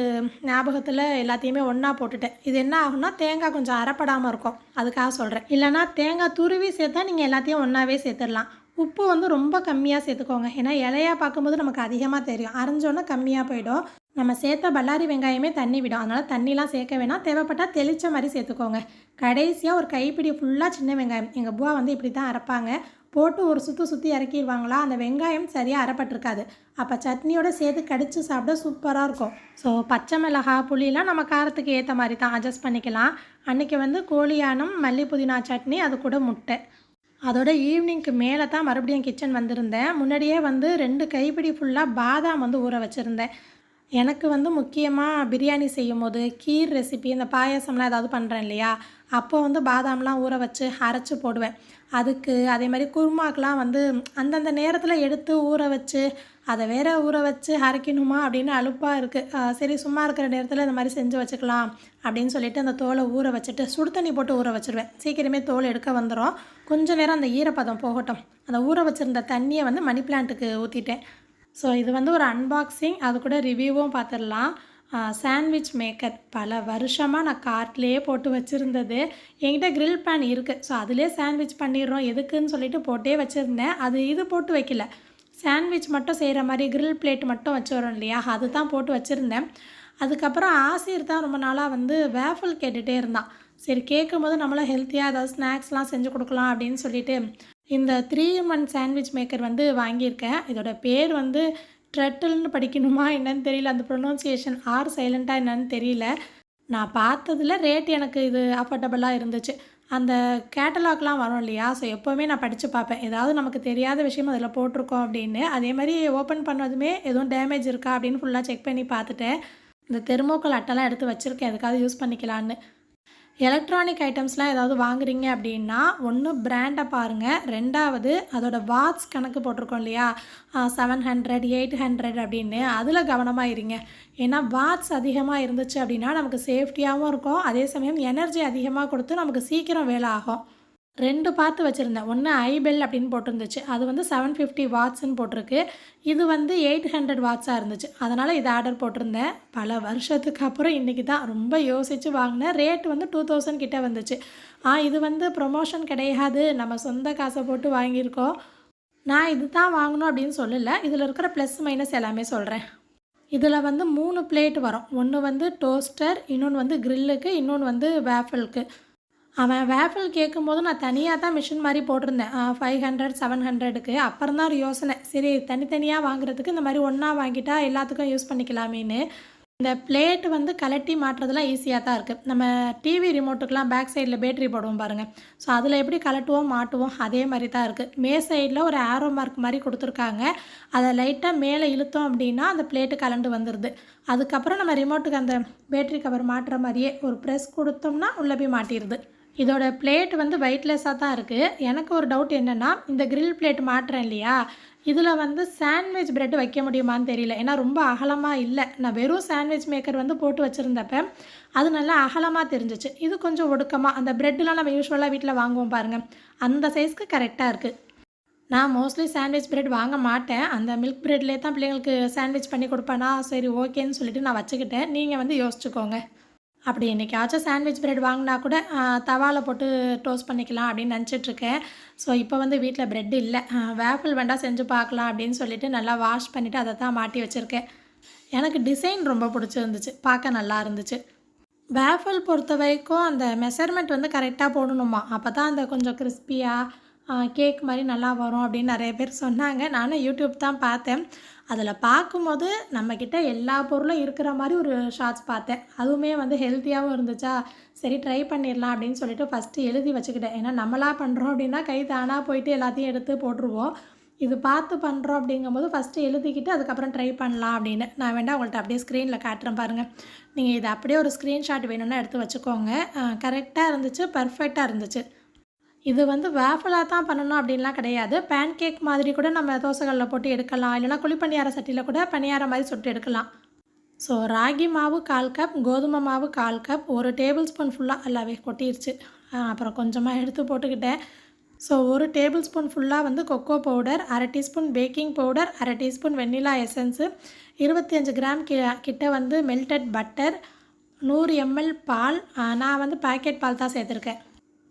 ஞாபகத்தில் எல்லாத்தையுமே ஒன்றா போட்டுட்டேன். இது என்ன ஆகும்னா தேங்காய் கொஞ்சம் அரைப்படாமல் இருக்கும். அதுக்காக சொல்கிறேன். இல்லைனா தேங்காய் துருவி சேர்த்தா நீங்கள் எல்லாத்தையும் ஒன்றாவே சேர்த்துடலாம். உப்பு வந்து ரொம்ப கம்மியாக சேர்த்துக்கோங்க. ஏன்னா இலையா பார்க்கும்போது நமக்கு அதிகமாக தெரியும். அரைஞ்சோன்னா கம்மியாக போயிடும். நம்ம சேர்த்த பல்லாரி வெங்காயமே தண்ணி விடும். அதனால் தண்ணிலாம் சேர்க்க வேணாம். தேவைப்பட்டால் தெளித்த மாதிரி சேர்த்துக்கோங்க. கடைசியாக ஒரு கைப்பிடி ஃபுல்லாக சின்ன வெங்காயம். எங்கள் புவா வந்து இப்படி தான் அரைப்பாங்க. போட்டு ஒரு சுற்றி இறக்கிடுவாங்களா, அந்த வெங்காயம் சரியாக அரைப்பட்டிருக்காது. அப்போ சட்னியோடு சேர்த்து கடித்து சாப்பிட சூப்பராக இருக்கும். ஸோ பச்சை மிளகாய் புளிலாம் நம்ம காரத்துக்கு ஏற்ற மாதிரி தான் அட்ஜஸ்ட் பண்ணிக்கலாம். அன்றைக்கி வந்து கோழியானம் மல்லி புதினா சட்னி, அது கூட முட்டை. அதோட ஈவினிங்க்கு மேலே தான் மறுபடியும் கிச்சன் வந்திருந்தேன். முன்னாடியே வந்து 2 கைப்பிடி ஃபுல்லாக பாதாம் வந்து ஊற வச்சுருந்தேன். எனக்கு வந்து முக்கியமாக பிரியாணி செய்யும்போது, கீர் ரெசிபி இந்த பாயாசம்லாம் ஏதாவது பண்ணுறேன் இல்லையா, அப்போ வந்து பாதாம்லாம் ஊற வச்சு அரைச்சி போடுவேன். அதுக்கு அதே மாதிரி குருமாக்கெலாம் வந்து அந்தந்த நேரத்தில் எடுத்து ஊற வச்சு, அதை வேற ஊற வச்சு அரைக்கணுமா அப்படின்னு அலுப்பாக இருக்குது. சரி சும்மா இருக்கிற நேரத்தில் இந்த மாதிரி செஞ்சு வச்சுக்கலாம் அப்படின்னு சொல்லிட்டு அந்த தோலை ஊற வச்சுட்டு சுடு தண்ணி போட்டு ஊற வச்சுருவேன். சீக்கிரமே தோல் எடுக்க வந்துடும். கொஞ்சம் நேரம் அந்த ஈரப்பதம் போகட்டும். அந்த ஊற வச்சுருந்த தண்ணியை வந்து மணி பிளான்ட்டுக்கு ஊற்றிட்டேன். ஸோ இது வந்து ஒரு அன்பாக்சிங், அது கூட ரிவ்யூவும் பார்த்துடலாம். சாண்ட்விச் மேக்கர் பல வருஷமாக நான் கார்ட்லேயே போட்டு வச்சுருந்தது. என்கிட்ட கிரில் பேன் இருக்குது. ஸோ அதிலே சாண்ட்விச் பண்ணிடுறோம் எதுக்குன்னு சொல்லிட்டு போட்டே வச்சுருந்தேன். அது இது போட்டு வைக்கல, சாண்ட்விச் மட்டும் செய்கிற மாதிரி கிரில் பிளேட் மட்டும் வச்சு வரோம் இல்லையா, அது தான் போட்டு வச்சுருந்தேன். அதுக்கப்புறம் ஆசிர் தான் ரொம்ப நாளாக வந்து வேஃபல் கேட்டுகிட்டே இருந்தான். சரி கேட்கும்போது நம்மளும் ஹெல்த்தியாக ஏதாவது ஸ்நாக்ஸ்லாம் செஞ்சு கொடுக்கலாம் அப்படின்னு சொல்லிட்டு இந்த 3 in 1 சாண்ட்விச் மேக்கர் வந்து வாங்கியிருக்கேன். இதோட பேர் வந்து ட்ரெட்டில்னு படிக்கணுமா என்னன்னு தெரியல. அந்த ப்ரொனவுன்சியேஷன் ஆர் சைலண்ட்டாக என்னன்னு தெரியல. நான் பார்த்ததில் ரேட் எனக்கு இது அஃபோர்டபுளாக இருந்துச்சு. அந்த கேட்டலாக்லாம் வரும் இல்லையா, ஸோ எப்போவுமே நான் படித்து பார்ப்பேன். ஏதாவது நமக்கு தெரியாத விஷயம் அதில் போட்டிருக்கோம் அப்படின்னு. அதே மாதிரி ஓப்பன் பண்ணதுமே எதுவும் டேமேஜ் இருக்கா அப்படின்னு ஃபுல்லாக செக் பண்ணி பார்த்துட்டேன். இந்த தெர்மோக்கோல் அட்டைலாம் எடுத்து வச்சுருக்கேன், எதுக்காவது யூஸ் பண்ணிக்கலான்னு. எலக்ட்ரானிக் ஐட்டம்ஸ்லாம் ஏதாவது வாங்குறீங்க அப்படின்னா, ஒன்று பிராண்டை பாருங்கள். 2வது அதோட வாட்ஸ் கணக்கு போட்டிருக்கோம் இல்லையா, 700, 800 அப்படின்னு, அதில் கவனமாக இருங்க. ஏன்னா வாட்ஸ் அதிகமாக இருந்துச்சு அப்படின்னா நமக்கு சேஃப்டியாகவும் இருக்கும். அதே சமயம் எனர்ஜி அதிகமாக கொடுத்து நமக்கு சீக்கிரம் வேலை ஆகும். 2 பார்த்து வச்சுருந்தேன். ஒண்ணு ஐபெல் அப்படின்னு போட்டிருந்துச்சு. அது வந்து 750 வாட்ஸ்ன்னு போட்டிருக்கு. இது வந்து 800 வாட்ஸா இருந்துச்சு. அதனால இத ஆர்டர் போட்டிருந்தேன். பல வருஷத்துக்கு அப்புறம் இன்னைக்கு தான் ரொம்ப யோசிச்சு வாங்கினேன். ரேட் வந்து 2000 கிட்ட வந்துச்சு. இது வந்து ப்ரொமோஷன் கிடையாது. நம்ம சொந்த காச போட்டு வாங்கியிருக்கோம். நான் இது தான் வாங்கணும் அப்படின்னு சொல்லல. இதில இருக்கிற ப்ளஸ், மைனஸ் எல்லாமே சொல்றேன். இதில வந்து 3 பிளேட் வரும். ஒண்ணு வந்து டோஸ்டர், இன்னொன்னு வந்து கிரில்லுக்கு, இன்னொன்னு வந்து வேஃபிலுக்கு. அவன் வேஃபில் கேட்கும்போது நான் தனியா தான் மிஷின் மாரி போட்டிருந்தேன். 500, 700க்கு. அப்புறம் தான் ஒரு யோசனை. சரி தனித்தனியா வாங்குறதுக்கு இந்த மாரி ஒண்ணா வாங்கிட்டா எல்லாத்துக்கும் யூஸ் பண்ணிக்கலாமேன்னு. இந்த பிளேட் வந்து கழட்டி மாட்டுறதுலாம் ஈஸியா தான் இருக்கு. நம்ம டிவி ரிமோட்டுக்குலாம் பேக் சைடில் பேட்டரி போடுவோம் பாருங்க. ஸோ அதில எப்படி கழட்டுவோம், மாட்டுவோம் அதே மாரி தான் இருக்கு. சைடில் ஒரு ஆரோ மார்க் மாரி குடுத்துருக்காங்க. அத லைட்டா மேலே இழுத்தோம் அப்படின்னா, அந்த பிளேட்டு கழண்டு வந்துருது. அதுக்கப்புறம் நம்ம ரிமோட்டுக்கு அந்த பேட்டரி கவர் மாட்டுற மாரியே ஒரு ப்ரெஸ் குடுத்தோம்னா, உள்ள போய் மாட்டிருது. இதோட பிளேட் வந்து வெயிட்லெஸ்ஸா தான் இருக்குது. எனக்கு ஒரு டவுட் என்னென்னா, இந்த கிரில் பிளேட் மாட்டுறேன் இல்லையா, இதில் வந்து சாண்ட்விச் பிரெட் வைக்க முடியுமான்னு தெரியல. ஏன்னா ரொம்ப அகலமாக இல்லை. நான் வெறும் சாண்ட்விச் மேக்கர் வந்து போட்டு வச்சுருந்தப்ப அது நல்லா அகலமாக தெரிஞ்சிச்சு. இது கொஞ்சம் ஒடுக்கமாக அந்த பிரெட்லாம் நம்ம யூஸ்வலாக வீட்டில் வாங்குவோம் பாருங்கள், அந்த சைஸ்க்கு கரெக்டாக இருக்குது. நான் மோஸ்ட்லி சாண்ட்விச் பிரெட் வாங்க மாட்டேன். அந்த மில்க் பிரெட்லேயே தான் பிள்ளைங்களுக்கு சாண்ட்விச் பண்ணி கொடுப்பேனா, சரி ஓகேன்னு சொல்லிட்டு நான் வச்சுக்கிட்டேன். நீங்கள் வந்து யோசிச்சுக்கோங்க. அப்படி என்னைக்காச்சும் சாண்ட்விச் பிரெட் வாங்கினா கூட தவால போட்டு டோஸ்ட் பண்ணிக்கலாம் அப்படின்னு நினச்சிட்ருக்கேன். ஸோ இப்போ வந்து வீட்டில் பிரெட் இல்லை. வேஃபில் வேண்டா செஞ்சு பார்க்கலாம் அப்படின்னு சொல்லிட்டு நல்லா வாஷ் பண்ணிவிட்டு அதை தான் மாட்டி வச்சுருக்கேன். எனக்கு டிசைன் ரொம்ப பிடிச்சிருந்துச்சு. பார்க்க நல்லா இருந்துச்சு. வேஃபில் பொறுத்த வரைக்கும் அந்த மெஷர்மெண்ட் வந்து கரெக்டாக போடணுமா. அப்போ தான் அந்த கொஞ்சம் கிறிஸ்பியாக கேக் மாதிரி நல்லா வரும் அப்படின்னு நிறைய பேர் சொன்னாங்க. நானும் யூடியூப் தான் பார்த்தேன். அதில் பார்க்கும்போது நம்மக்கிட்ட எல்லா பொருளும் இருக்கிற மாதிரி ஒரு ஷார்ட்ஸ் பார்த்தேன். அதுவுமே வந்து ஹெல்த்தியாகவும் இருந்துச்சா, சரி ட்ரை பண்ணிடலாம் அப்படின்னு சொல்லிட்டு ஃபஸ்ட்டு எழுதி வச்சுக்கிட்டேன். ஏன்னா நம்மளா பண்ணுறோம் அப்படின்னா கை தானாக போயிட்டு எல்லாத்தையும் எடுத்து போட்டுருவோம். இது பார்த்து பண்ணுறோம் அப்படிங்கும்போது ஃபஸ்ட்டு எழுதிக்கிட்டு அதுக்கப்புறம் ட்ரை பண்ணலாம் அப்படின்னு. நான் வேணா உங்கள்கிட்ட அப்படியே ஸ்க்ரீனில் காட்டுறேன் பாருங்கள். நீங்கள் இதை அப்படியே ஒரு ஸ்க்ரீன்ஷாட் வேணும்னா எடுத்து வச்சுக்கோங்க. கரெக்டாக இருந்துச்சு, பர்ஃபெக்டாக இருந்துச்சு. இது வந்து வேஃபிலா தான் பண்ணணும் அப்படின்லாம் கிடையாது. பேன் கேக் மாதிரி கூட நம்ம தோசைக்கல்ல போட்டு எடுக்கலாம். இல்லைனா குழிப்பணியார சட்டியில் கூட பணியாரம் மாதிரி சுட்டு எடுக்கலாம். ஸோ ராகி மாவு 1/4 கப், கோதுமை மாவு 1/4 கப், 1 டேபிள் ஸ்பூன் ஃபுல்லாக எல்லாவே கொட்டிருச்சு. அப்புறம் கொஞ்சமாக எடுத்து போட்டுக்கிட்டேன். ஸோ 1 டேபிள் ஸ்பூன் ஃபுல்லாக வந்து cocoa powder, 1/2 teaspoon baking powder, 1/2 teaspoon வெண்ணிலா எசன்ஸு, 25 கிராம் கிட்ட வந்து மெல்டட் பட்டர், 100 ml பால். நான் வந்து பாக்கெட் பால் தான் சேர்த்துருக்கேன்.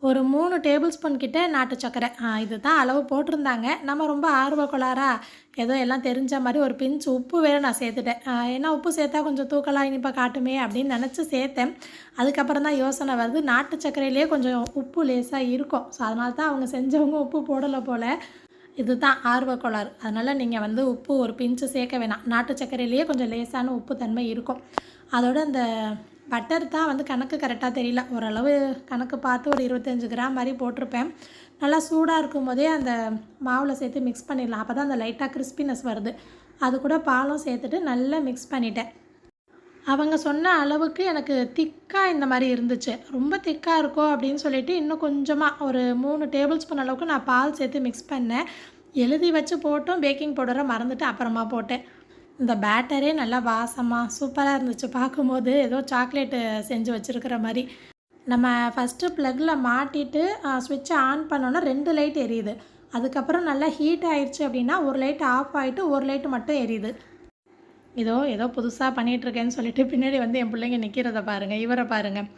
ஒரு 3 டேபிள் ஸ்பூன் கிட்ட நாட்டு சர்க்கரை. இதுதான் அளவு போட்டிருந்தாங்க. நம்ம ரொம்ப ஆர்வக்கோளாறா ஏதோ எல்லாம் தெரிஞ்ச மாதிரி ஒரு பிஞ்ச் உப்பு வேறு நான் சேர்த்துட்டேன். ஏன்னா உப்பு சேர்த்தா கொஞ்சம் தூக்கலாக இனிப்பாக காட்டுமே அப்படின்னு நினச்சி சேர்த்தேன். அதுக்கப்புறம் தான் யோசனை வருது, நாட்டு சர்க்கரையிலே கொஞ்சம் உப்பு லேசாக இருக்கும். ஸோ அதனால தான் அவங்க செஞ்சவங்க உப்பு போடலை போல். இதுதான் ஆர்வக்கோளாறு. அதனால் நீங்கள் வந்து உப்பு ஒரு பிஞ்சு சேர்க்க வேணாம். நாட்டு சர்க்கரையிலேயே கொஞ்சம் லேசான உப்பு தன்மை இருக்கும். அதோட அந்த பட்டர் தான் வந்து கணக்கு கரெக்டாக தெரியல. ஓரளவு கணக்கு பார்த்து ஒரு 25 கிராம் மாதிரி போட்டிருப்பேன். நல்லா சூடாக இருக்கும் போதே அந்த மாவில் சேர்த்து மிக்ஸ் பண்ணிடலாம். அப்போ தான் அந்த லைட்டாக கிறிஸ்பினஸ் வருது. அது கூட பாலும் சேர்த்துட்டு நல்லா மிக்ஸ் பண்ணிட்டேன். அவங்க சொன்ன அளவுக்கு எனக்கு திக்காக இந்த மாதிரி இருந்துச்சு. ரொம்ப திக்காக இருக்கோ அப்படின்னு சொல்லிட்டு இன்னும் கொஞ்சமாக ஒரு 3 டேபிள் ஸ்பூன் அளவுக்கு நான் பால் சேர்த்து மிக்ஸ் பண்ணேன். எழுதி வச்சு போட்டும் பேக்கிங் பவுடரை மறந்துட்டு அப்புறமா போட்டேன். இந்த பேட்டரே நல்லா வாசமாக சூப்பராக இருந்துச்சு. பார்க்கும்போது ஏதோ சாக்லேட்டு செஞ்சு வச்சுருக்கிற மாதிரி. நம்ம ஃபஸ்ட்டு ப்ளக்கில் மாட்டிட்டு ஸ்விட்சை ஆன் பண்ணோன்னா 2 லைட் எரியுது. அதுக்கப்புறம் நல்லா ஹீட் ஆயிடுச்சு அப்படின்னா ஒரு லைட் ஆஃப் ஆகிட்டு ஒரு லைட்டு மட்டும் எரியுது. ஏதோ புதுசாக பண்ணிகிட்ருக்கேன்னு சொல்லிட்டு பின்னாடி வந்து என் பிள்ளைங்க நிற்கிறத பாருங்கள். இவரை பாருங்கள்.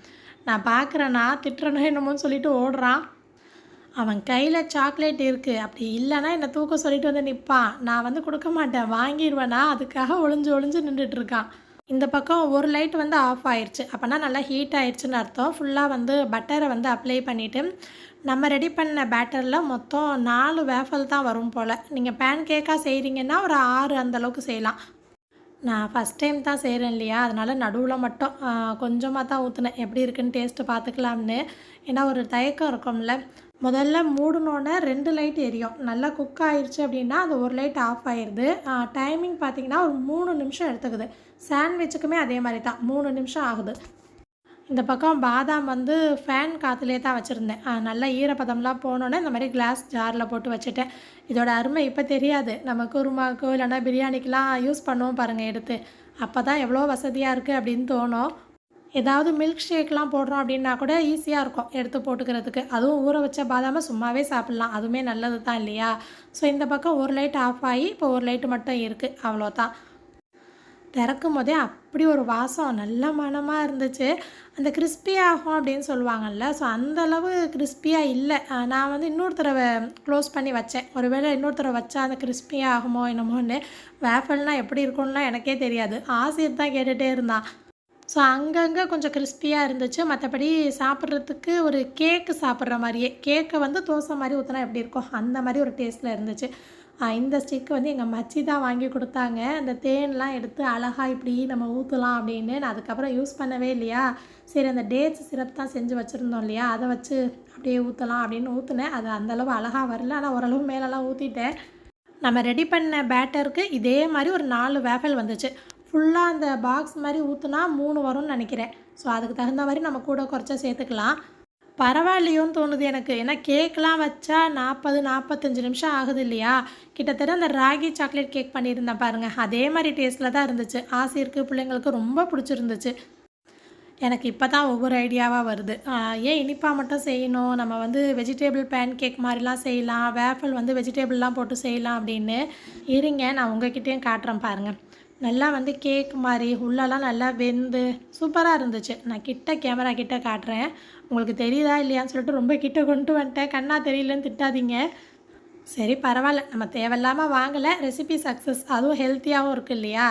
நான் பார்க்குறேன்னா திட்டுறனோ என்னமோன்னு சொல்லிட்டு ஓடுறான். அவன் கையில் சாக்லேட் இருக்குது. அப்படி இல்லைன்னா என்னை தூக்க சொல்லிட்டு வந்து நிற்பான். நான் வந்து கொடுக்க மாட்டேன், வாங்கிடுவேனா. அதுக்காக ஒளிஞ்சு நின்றுட்டுருக்கான். இந்த பக்கம் ஒரு லைட் வந்து ஆஃப் ஆயிடுச்சு. அப்போனா நல்லா ஹீட் ஆயிடுச்சுன்னு அர்த்தம். ஃபுல்லாக வந்து பட்டரை வந்து அப்ளை பண்ணிவிட்டு நம்ம ரெடி பண்ண பேட்டரில் மொத்தம் 4 வேஃபல் தான் வரும் போல். நீங்கள் பேன் கேக்காக செய்கிறீங்கன்னா ஒரு 6 அந்தளவுக்கு செய்யலாம். நான் ஃபஸ்ட் டைம் தான் செய்கிறேன் இல்லையா, அதனால் நடுவில் மட்டும் கொஞ்சமாக தான் ஊற்றுனேன். எப்படி இருக்குன்னு டேஸ்ட்டு பார்த்துக்கலாம்னு. ஏன்னா ஒரு தயக்கம் இருக்கும்ல. முதல்ல மூடினோன்னே 2 லைட் எரியும். நல்லா குக் ஆயிடுச்சு அப்படின்னா அது ஒரு லைட் ஆஃப் ஆயிடுது. டைமிங் பார்த்திங்கன்னா ஒரு 3 நிமிஷம் எடுத்துக்குது. சாண்ட்விச்சுக்குமே அதே மாதிரி தான் 3 நிமிஷம் ஆகுது. இந்த பக்கம் பாதாம் வந்து ஃபேன் காற்றுலேயே தான் வச்சுருந்தேன். நல்லா ஈரப்பதம்லாம் போனோன்னே இந்த மாதிரி கிளாஸ் ஜாரில் போட்டு வச்சுட்டேன். இதோட அருமை இப்போ தெரியாது. நம்ம குருமாக்கோ இல்லைனா பிரியாணிக்கெலாம் யூஸ் பண்ணுவோம் பாருங்கள் எடுத்து. அப்போ தான் எவ்வளோ வசதியாக இருக்குது அப்படின்னு தோணும். ஏதாவது மில்க் ஷேக்லாம் போடுறோம் அப்படின்னா கூட ஈஸியாக இருக்கும் எடுத்து போட்டுக்கிறதுக்கு. அதுவும் ஊற வச்ச பாதாம சும்மாவே சாப்பிட்லாம். அதுவுமே நல்லது தான் இல்லையா? ஸோ இந்த பக்கம் ஒரு லைட் ஆஃப் ஆகி இப்போ ஒரு லைட்டு மட்டும் இருக்குது, அவ்வளோதான். திறக்கும்போதே அப்படி ஒரு வாசம் நல்ல மணமாக இருந்துச்சு. அந்த கிறிஸ்பி ஆகும் அப்படின்னு சொல்லுவாங்கல்ல, ஸோ அந்த அளவு கிறிஸ்பியாக இல்லை. நான் வந்து இன்னொரு தடவை க்ளோஸ் பண்ணி வச்சேன். ஒருவேளை இன்னொரு தடவை வச்சா அந்த கிறிஸ்பி ஆகுமோ என்னமோன்னு. வேஃபல்னால் எப்படி இருக்கும்லாம் எனக்கே தெரியாது. ஆசிரியர் தான் கேட்டுகிட்டே இருந்தான். ஸோ அங்கங்கே கொஞ்சம் கிறிஸ்பியாக இருந்துச்சு. மற்றபடி சாப்பிட்றதுக்கு ஒரு கேக்கு சாப்பிட்ற மாதிரியே, கேக்கை வந்து தோசை மாதிரி ஊற்றினா எப்படி இருக்கும் அந்த மாதிரி ஒரு டேஸ்ட்டில் இருந்துச்சு. இந்த ஸ்டிக் வந்து எங்கள் மச்சி தான் வாங்கி கொடுத்தாங்க. அந்த தேன்லாம் எடுத்து அழகா இப்படி நம்ம ஊற்றலாம் அப்படின்னு. நான் அதுக்கப்புறம் யூஸ் பண்ணவே இல்லையா, சரி அந்த டேட்ஸ் சிரப் தான் செஞ்சு வச்சுருந்தோம் இல்லையா, அதை வச்சு அப்படியே ஊற்றலாம் அப்படின்னு ஊற்றுனேன். அது அந்தளவு அழகாக வரல, ஆனால் ஓரளவு மேலெல்லாம் ஊற்றிட்டேன். நம்ம ரெடி பண்ண பேட்டருக்கு இதே மாதிரி ஒரு 4 வேஃபல் வந்துச்சு. ஃபுல்லாக அந்த பாக்ஸ் மாதிரி ஊற்றுனா 3 வரும்னு நினைக்கிறேன். ஸோ அதுக்கு தகுந்த மாதிரி நம்ம கூட குறைச்சா சேர்த்துக்கலாம். பரவாயில்லையோன்னு தோணுது எனக்கு. ஏன்னா கேக்லாம் வச்சா 40-45 நிமிஷம் ஆகுது இல்லையா? கிட்டத்தட்ட அந்த ராகி சாக்லேட் கேக் பண்ணியிருந்தேன் பாருங்கள், அதே மாதிரி டேஸ்ட்டில் தான் இருந்துச்சு. ஆசிருக்கு பிள்ளைங்களுக்கு ரொம்ப பிடிச்சிருந்துச்சு. எனக்கு இப்போ தான் ஒவ்வொரு ஐடியாவாக வருது. ஏன் இனிப்பாக மட்டும் செய்யணும், நம்ம வந்து வெஜிடேபிள் பேன் கேக் மாதிரிலாம் செய்யலாம், வேஃபல் வந்து வெஜிடேபிள்லாம் போட்டு செய்யலாம் அப்படின்னு. இருங்க நான் உங்ககிட்டேயும் காட்டுறேன் பாருங்கள். நல்லா வந்து கேக் மாதிரி உள்ளெல்லாம் நல்லா வெந்து சூப்பராக இருந்துச்சு. நான் கேமரா கிட்ட காட்டுறேன். உங்களுக்கு தெரியுதா இல்லையான்னு சொல்லிட்டு ரொம்ப கிட்ட கொண்டு வந்துட்டேன். கண்ணா தெரியலன்னு திட்டாதீங்க. சரி பரவாயில்ல, நம்ம தேவையில்லாமல் வாங்கலை, ரெசிபி சக்ஸஸ். அதுவும் ஹெல்த்தியாகவும் இருக்குது இல்லையா?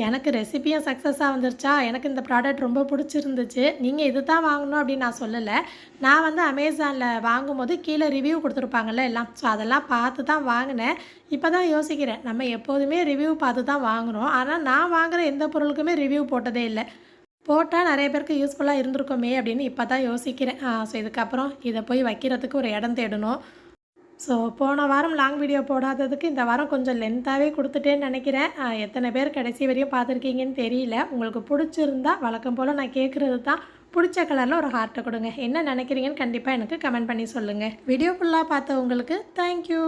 எனக்கு ரெசிபியும் சக்ஸஸாக வந்துருச்சா. எனக்கு இந்த ப்ராடக்ட் ரொம்ப பிடிச்சிருந்துச்சு. நீங்கள் இது தான் வாங்கணும் அப்படின்னு நான் சொல்லலை. நான் வந்து அமேசானில் வாங்கும்போது கீழே ரிவ்யூ கொடுத்துருப்பாங்கள்ல எல்லாம், ஸோ அதெல்லாம் பார்த்து தான் வாங்கினேன். இப்போ தான் யோசிக்கிறேன், நம்ம எப்போதுமே ரிவ்யூ பார்த்து தான் வாங்குகிறோம், ஆனால் நான் வாங்குகிற எந்த பொருளுக்குமே ரிவ்யூ போட்டதே இல்லை. போட்டால் நிறைய பேருக்கு யூஸ்ஃபுல்லாக இருந்திருக்குமே அப்படின்னு இப்போ தான் யோசிக்கிறேன். ஸோ இதுக்கப்புறம் இதை போய் வைக்கிறதுக்கு ஒரு இடம் தேடணும். ஸோ போன வாரம் லாங் வீடியோ போடாததுக்கு இந்த வாரம் கொஞ்சம் லென்த்தாகவே கொடுத்துட்டேன்னு நினைக்கிறேன். எத்தனை பேர் கடைசி வரையும் பார்த்துருக்கீங்கன்னு தெரியல. உங்களுக்கு பிடிச்சிருந்தா வழக்கம் போல் நான் கேட்குறது தான், பிடிச்ச கலரில் ஒரு ஹார்ட்டை கொடுங்க. என்ன நினைக்கிறீங்கன்னு கண்டிப்பாக எனக்கு கமெண்ட் பண்ணி சொல்லுங்கள். வீடியோ ஃபுல்லாக பார்த்த உங்களுக்கு தேங்க்யூ.